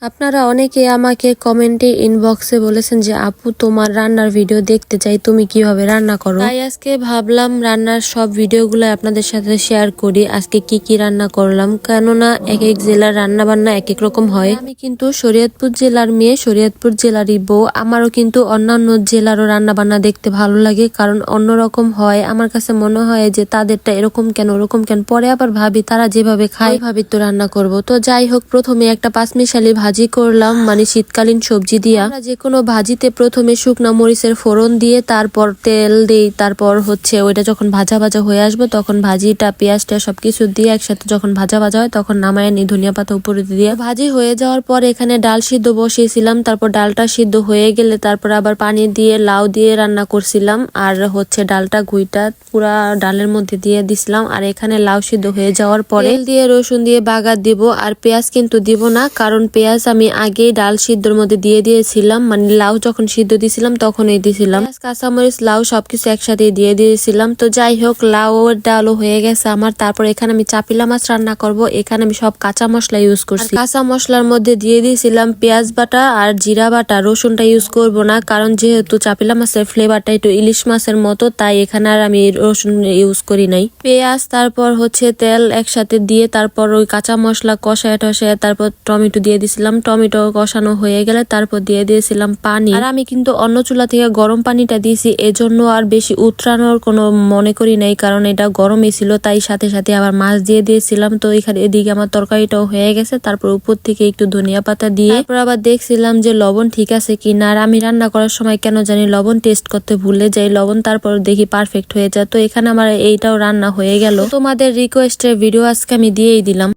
আপনারা অনেকে আমাকে কমেন্টে ইনবক্সে বলেছেন যে আপু তোমার রান্নার ভিডিও দেখতে চাই, তুমি কিভাবে রান্না করো। তাই আজকে ভাবলাম রান্নার সব ভিডিওগুলো আপনাদের সাথে শেয়ার করি। আজকে কি কি রান্না করলাম, কেননা এক এক জেলার রান্না বান্না এক এক রকম হয়। আমি কিন্তু শরীয়তপুর জেলার মেয়ে, শরীয়তপুর জেলারই বউ। আমারও কিন্তু অন্যান্য জেলারও রান্না বান্না দেখতে ভালো লাগে, কারণ অন্যরকম হয়। আমার কাছে মনে হয় যে তাদেরটা এরকম কেন ওরকম কেন, পরে আবার ভাবি তারা যেভাবে খায় ভাবি তো রান্না করব। তো যাই হোক, প্রথমে একটা পাঁচমিশালি ভাজি করলাম, মানে শীতকালীন সবজি দিয়া। আমরা যে কোনো ভাজিতে প্রথমে শুকনা মরিচের ফোড়ন দিয়ে তারপর তেল দেই, তারপর হচ্ছে ওইটা যখন ভাজা ভাজা হয়ে আসবে তখন ভাজিটা পেঁয়াজটা সবকিছু দিয়ে একসাথে যখন ভাজা ভাজা হয় তখন নামায় নিই ধনিয়া পাতা উপরে দিয়ে। ভাজি হয়ে যাওয়ার পর এখানে ডাল সিদ্ধ বসিয়েছিলাম, তারপর ডালটা সিদ্ধ হয়ে গেলে তারপর আবার পানি দিয়ে লাউ দিয়ে রান্না করছিলাম, আর হচ্ছে ডালটা ঘুইটা পুরা ডালের মধ্যে দিয়ে দিছিলাম। আর এখানে লাউ সিদ্ধ হয়ে যাওয়ার পরে তেল দিয়ে রসুন দিয়ে বাগার দিব, আর পেঁয়াজ কিন্তু দিব না, কারণ পেঁয়াজ আমি আগেই ডাল সিদ্ধর মধ্যে দিয়ে দিয়েছিলাম, মানে লাউ যখন সিদ্ধ দিয়েছিলাম তখনই দিয়েছিলাম। পেঁয়াজ কাঁচামরিচ লাউ সবকিছু একসাথে দিয়ে দিয়েছিলাম। তো যাই হোক, লাউ ডালও হয়ে গেছে আমার। তারপর এখানে আমি চাপিলা মাছ রান্না করব। এখানে আমি সব কাঁচা মশলা ইউজ করছি। কাঁচা মশলার মধ্যে দিয়ে দিয়েছিলাম পেঁয়াজ বাটা আর জিরা বাটা, রসুনটা ইউজ করব না, কারণ যেহেতু চাপিলা মাছের ফ্লেভারটা একটু ইলিশ মাছের মতো, তাই এখানে আর আমি রসুন ইউজ করি নাই। পেঁয়াজ তারপর হচ্ছে তেল একসাথে দিয়ে তারপর ওই কাঁচা মশলা কষায় টসায় তারপর টমেটো দিয়ে দিছিলাম। টমেটো কষানো হয়ে গেলে তারপর দিয়ে দিয়েছিলাম পানি। আর আমি কিন্তু অন্য চুলা থেকে গরম পানিটা দিয়েছি, এজন্য আর বেশি উতরানোর কোনো মনে করি নাই, কারণ এটা গরমই ছিল, তাই সাথে সাথে আবার মাছ দিয়ে দিয়েছিলাম। তো এদিকে আমার তরকারিটাও হয়ে গেছে, তারপর উপর থেকে একটু ধনিয়া পাতা দিয়ে তারপর আবার দেখছিলাম যে লবণ ঠিক আছে কিনা। আর আমি রান্না করার সময় কেন জানি লবণ টেস্ট করতে ভুলে যাই, লবণ তারপর দেখি পারফেক্ট হয়ে যায়। তো এখানে আমার এইটাও রান্না হয়ে গেল। তোমাদের রিকোয়েস্টের ভিডিও আজকে আমি দিয়েই দিলাম।